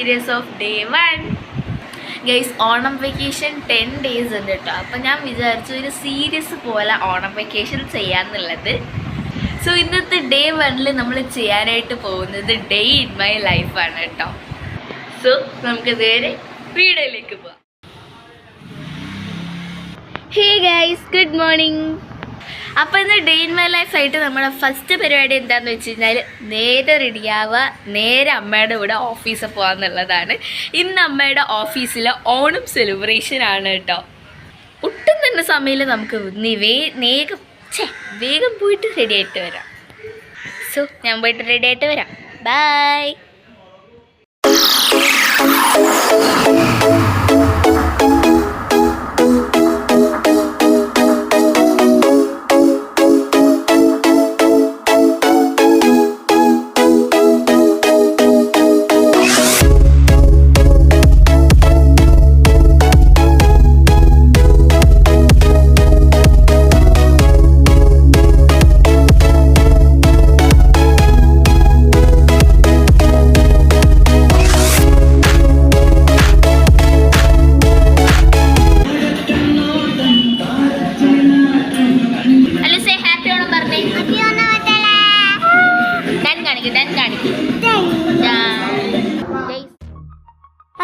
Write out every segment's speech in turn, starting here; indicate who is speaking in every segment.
Speaker 1: Series off day 1. Guys, Onam vacation 10 days ഉണ്ട് കേട്ടോ. അപ്പം ഞാൻ വിചാരിച്ചു ഒരു സീരീസ് പോലെ ഓണം വെക്കേഷൻ ചെയ്യാമെന്നുള്ളത്. സോ ഇന്നത്തെ ഡേ 1 നമ്മൾ ചെയ്യാനായിട്ട് പോകുന്നത് ഡേ ഇൻ മൈ ലൈഫാണ് കേട്ടോ. സോ നമുക്ക് നേരെ വീഡിയോയിലേക്ക് പോവാം. Hey guys, good morning. അപ്പോൾ ഇന്ന് ഡേ ഇൻ മൈ ലൈഫ് ആയിട്ട് നമ്മുടെ ഫസ്റ്റ് പരിപാടി എന്താണെന്ന് വെച്ച് കഴിഞ്ഞാൽ നേരെ റെഡിയാവുക, നേരെ അമ്മയുടെ കൂടെ ഓഫീസിൽ പോകാമെന്നുള്ളതാണ്. ഇന്ന് അമ്മയുടെ ഓഫീസിൽ ഓണം സെലിബ്രേഷൻ ആണ് കേട്ടോ. ഒട്ടും തന്നെ സമയമില്ല, നമുക്ക് വേഗം പോയിട്ട് റെഡി ആയിട്ട് വരാം. സോ ഞാൻ പോയിട്ട് റെഡി ആയിട്ട് വരാം. ബൈ.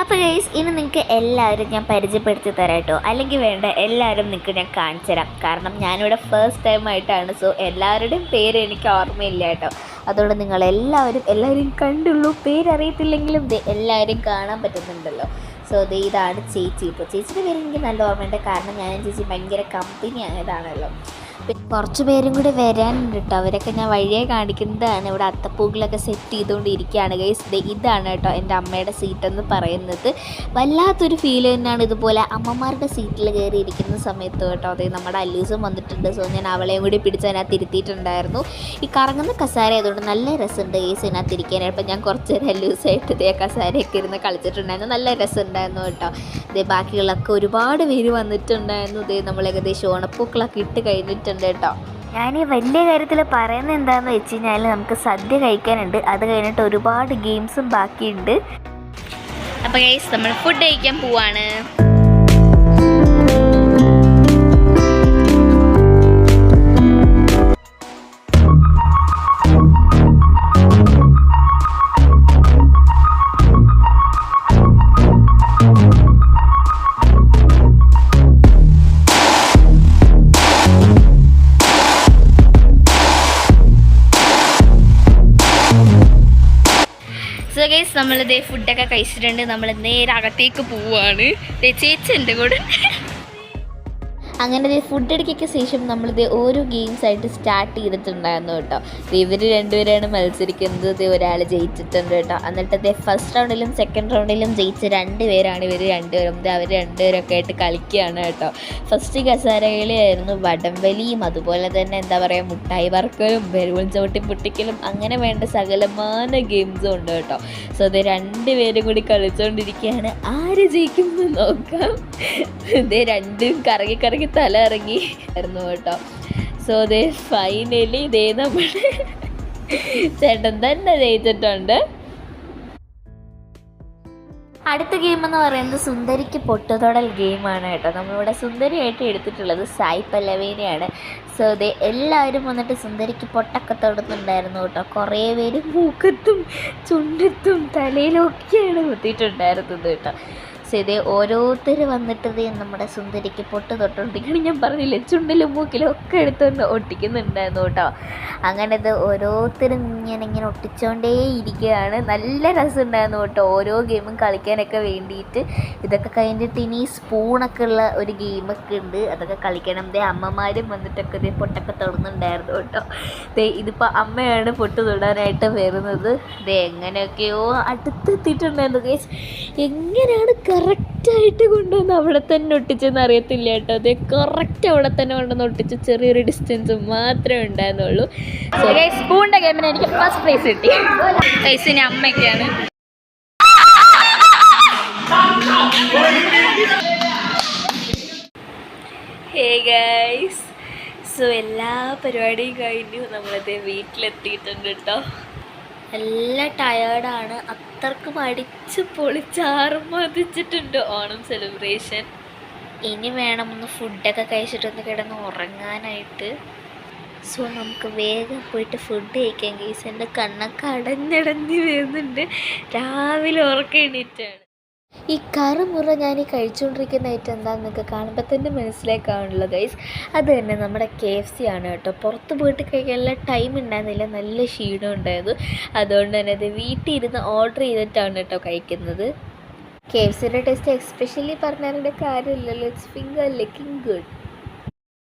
Speaker 1: അപ്പോൾ ഗൈസ്, ഇനി നിങ്ങൾക്ക് എല്ലാവരും ഞാൻ പരിചയപ്പെടുത്തി തരാം കേട്ടോ. അല്ലെങ്കിൽ വേണ്ട, എല്ലാവരും നിങ്ങൾക്ക് ഞാൻ കാണിച്ചു തരാം. കാരണം ഞാനിവിടെ ഫസ്റ്റ് ടൈം ആയിട്ടാണ്. സോ എല്ലാവരുടെയും പേര് എനിക്ക് ഓർമ്മയില്ല കേട്ടോ. അതുകൊണ്ട് എല്ലാവരും കണ്ടുള്ളൂ. പേരറിയത്തില്ലെങ്കിലും എല്ലാവരും കാണാൻ പറ്റുന്നുണ്ടല്ലോ. സോ ഇതാണ് ചേച്ചി. ഇപ്പോൾ ചേച്ചിയുടെ പേര് എനിക്ക് നല്ല ഓർമ്മയുണ്ട്. കാരണം ഞാനും ചേച്ചി ഭയങ്കര കമ്പനി ആയതാണല്ലോ. പിന്നെ കുറച്ച് പേരും കൂടി വരാനുണ്ട് കേട്ടോ. അവരൊക്കെ ഞാൻ വഴിയെ കാണിക്കുന്നതാണ്. ഇവിടെ അത്തപ്പൂക്കളൊക്കെ സെറ്റ് ചെയ്തുകൊണ്ടിരിക്കുകയാണ് ഗൈസ്. ഇതാണ് കേട്ടോ എൻ്റെ അമ്മയുടെ സീറ്റെന്ന് പറയുന്നത്. വല്ലാത്തൊരു ഫീൽ തന്നെയാണ് ഇതുപോലെ അമ്മമാരുടെ സീറ്റിൽ കയറി ഇരിക്കുന്ന സമയത്ത് കേട്ടോ. അതായത് നമ്മുടെ അല്ലൂസും വന്നിട്ടുണ്ട്. സോ ഞാൻ അവളെയും കൂടി പിടിച്ച് അതിനകത്ത് ഇരുത്തിയിട്ടുണ്ടായിരുന്നു. ഈ കറങ്ങുന്ന കസാര ആയതുകൊണ്ട് നല്ല രസമുണ്ട് ഗൈസ് ഇതിനകത്ത് ഇരിക്കാനായിട്ട്. അപ്പം ഞാൻ കുറച്ച് നേരം അല്ലൂസായിട്ട് ഇതേ കസാരയൊക്കെ ഇരുന്ന് കളിച്ചിട്ടുണ്ടായിരുന്നു. നല്ല രസമുണ്ടായിരുന്നു കേട്ടോ. ഇതേ ബാക്കിയുള്ളൊക്കെ ഒരുപാട് പേര് വന്നിട്ടുണ്ടായിരുന്നു. ഇതേ നമ്മൾ ഏകദേശം ഓണപ്പൂക്കളൊക്കെ ഇട്ട് കഴിഞ്ഞിട്ടുണ്ട് കേട്ടോ. ഞാൻ ഈ വലിയ കാര്യത്തിൽ പറയുന്നത് എന്താണെന്ന് വെച്ച് കഴിഞ്ഞാൽ നമുക്ക് സദ്യ കഴിക്കാനുണ്ട്. അത് കഴിഞ്ഞിട്ട് ഒരുപാട് ഗെയിംസും ബാക്കിയുണ്ട്. അപ്പോൾ ഗൈസ്, നമ്മൾ ഫുഡ് കഴിക്കാൻ പോവാണ്. സോ ഗൈസ്, നമ്മളിതേ ഫുഡൊക്കെ കഴിച്ചിട്ടുണ്ട്. നമ്മൾ നേരെ അകത്തേക്ക് പോവുകയാണ്. ചേച്ചി എൻ്റെ കൂടെ. അങ്ങനെ ഫുഡ് അടിക്കൊക്കെ ശേഷം നമ്മളിത് ഓരോ ഗെയിംസ് ആയിട്ട് സ്റ്റാർട്ട് ചെയ്തിട്ടുണ്ടായിരുന്നു കേട്ടോ. ഇവർ രണ്ടുപേരാണ് മത്സരിക്കുന്നത്. ഒരാൾ ജയിച്ചിട്ടുണ്ട് കേട്ടോ. എന്നിട്ട് ഫസ്റ്റ് റൗണ്ടിലും സെക്കൻഡ് റൗണ്ടിലും ജയിച്ച 2 പേരാണ് ഇവർ രണ്ടുപേരും. അവർ രണ്ടുപേരൊക്കെ ആയിട്ട് കളിക്കുകയാണ് കേട്ടോ. ഫസ്റ്റ് കസാരകളിയായിരുന്നു വടംവലിയും അതുപോലെ തന്നെ എന്താ പറയുക മുട്ടായി വറക്കലും ബലൂൺ ചവിട്ടി പൊട്ടിക്കലും അങ്ങനെ വേണ്ട സകലമാന ഗെയിംസും ഉണ്ട് കേട്ടോ. സോ ഇത് 2 പേരും കൂടി കളിച്ചുകൊണ്ടിരിക്കുകയാണ്. ആര് ജയിക്കുമെന്ന് നോക്കാം. രണ്ടും കറങ്ങി തല ഇറങ്ങി ആയിരുന്നു കേട്ടോ. സോ ഫൈനലി നമ്മുടെ ചേട്ടൻ തന്നെ ജയിച്ചിട്ടുണ്ട്. അടുത്ത ഗെയിം എന്ന് പറയുന്നത് സുന്ദരിക്ക് പൊട്ടുതൊടൽ ഗെയിമാണ് കേട്ടോ. നമ്മളിവിടെ സുന്ദരിയായിട്ട് എടുത്തിട്ടുള്ളത് സായി പല്ലവീനെയാണ്. സോ എല്ലാവരും വന്നിട്ട് സുന്ദരിക്ക് പൊട്ടൊക്കെ തൊടുന്നുണ്ടായിരുന്നു കേട്ടോ. കുറേ പേര് മൂക്കത്തും ചുണ്ടത്തും തലയിലും ഒക്കെയാണ് കുത്തിയിട്ടുണ്ടായിരുന്നത് കേട്ടോ. സോ ഓരോരുത്തർ വന്നിട്ട് നമ്മുടെ സുന്ദരിക്ക് പൊട്ട് തൊട്ടുകൊണ്ടിരിക്കുകയാണ്. ഞാൻ പറഞ്ഞില്ലേ, ചുണ്ടിലും മൂക്കിലും ഒക്കെ എടുത്തുകൊണ്ട് ഒട്ടിക്കുന്നുണ്ടായിരുന്നു കേട്ടോ. അങ്ങനെ ഓരോരുത്തരും ഇങ്ങനെ ഒട്ടിച്ചുകൊണ്ടേ ഇരിക്കുകയാണ്. നല്ല രസമുണ്ടായിരുന്നു കേട്ടോ ഓരോ ഗെയിമും കളിക്കാനൊക്കെ വേണ്ടിയിട്ട്. ഇതൊക്കെ കഴിഞ്ഞിട്ട് ഇനി സ്പൂണൊക്കെ ഉള്ള ഒരു ഗെയിമൊക്കെ ഉണ്ട്, അതൊക്കെ കളിക്കണം. അമ്മമാരും വന്നിട്ടൊക്കെ പൊട്ടൊക്കെ തൊടുന്നുണ്ടായിരുന്നു കേട്ടോ. ഇതിപ്പോൾ അമ്മയാണ് പൊട്ട് തൊടാനായിട്ട് വരുന്നത്. എങ്ങനെയൊക്കെയോ അടുത്തെത്തിയിട്ടുണ്ടായിരുന്നു ഗൈസ്. എങ്ങനെയാണ് കറക്റ്റായിട്ട് കൊണ്ടുവന്ന് അവിടെ തന്നെ ഒട്ടിച്ചെന്ന് അറിയത്തില്ല കേട്ടോ. കറക്റ്റ് അവിടെ തന്നെ കൊണ്ടുവന്ന് ഒട്ടിച്ച് ചെറിയൊരു ഡിസ്റ്റൻസ് മാത്രമേ ഉണ്ടായിരുന്നുള്ളൂ. സ്പൂണിൻ്റെ ഗെയിമിന് എനിക്ക് ഫസ്റ്റ് പ്രൈസ് കിട്ടി. പ്രൈസിന് അമ്മയ്ക്കാണ്. ഹേ ഗൈസ്, സോ എല്ലാ പരിപാടിയും കഴിഞ്ഞു നമ്മളത് വീട്ടിലെത്തിയിട്ടുണ്ട് കേട്ടോ. നല്ല ടയേർഡാണ്. അത്രക്കും അടിച്ച് പൊളിച്ചാറുമതിച്ചിട്ടുണ്ട് ഓണം സെലിബ്രേഷൻ. ഇനി വേണം ഒന്ന് ഫുഡൊക്കെ കഴിച്ചിട്ടൊന്ന് കിടന്ന് ഉറങ്ങാനായിട്ട്. സോ നമുക്ക് വേഗം പോയിട്ട് ഫുഡ് കഴിക്കാൻ ഗൈസ്. എൻ്റെ കണ്ണൊക്കെ അടഞ്ഞടഞ്ഞ് വരുന്നുണ്ട്. രാവിലെ ഉറക്കം എണീറ്റാണ്. ഈ കറുമുറ ഞാൻ ഈ കഴിച്ചുകൊണ്ടിരിക്കുന്ന ഐറ്റം എന്താണെന്നൊക്കെ കാണുമ്പോൾ തന്നെ മനസ്സിലാക്കാണല്ലോ ഗൈസ്. അത് തന്നെ നമ്മുടെ KFC ആണ് കേട്ടോ. പുറത്ത് പോയിട്ട് കഴിക്കാനുള്ള ടൈം ഉണ്ടായിരുന്നില്ല, നല്ല ക്ഷീണം ഉണ്ടായത്. അതുകൊണ്ട് തന്നെ അത് വീട്ടിൽ ഇരുന്ന് ഓർഡർ ചെയ്തിട്ടാണ് കേട്ടോ കഴിക്കുന്നത്. KFCയുടെ ടേസ്റ്റ് എക്സ്പെഷ്യലി പറഞ്ഞതിൻ്റെ കാര്യമില്ലല്ലോ. It's finger looking good.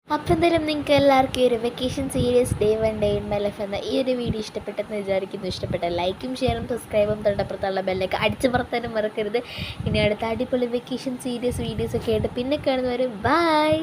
Speaker 1: അപ്പോൾ എന്തായാലും നിങ്ങൾക്ക് എല്ലാവർക്കും ഈ ഒരു vacation series day 1 day in my life എന്ന ഈ ഒരു വീഡിയോ ഇഷ്ടപ്പെട്ടെന്ന് വിചാരിക്കുന്നു. ഇഷ്ടപ്പെട്ട ലൈക്കും ഷെയറും സബ്സ്ക്രൈബും തൊട്ടപ്പുറത്തുള്ള ബെല്ലൊക്കെ അടിച്ചു പറത്താനും മറക്കരുത്. ഇനി അടുത്ത അടിപൊളി വെക്കേഷൻ സീരീസ് വീഡിയോസൊക്കെ ആയിട്ട് പിന്നെ കാണുന്നവരും ബൈ.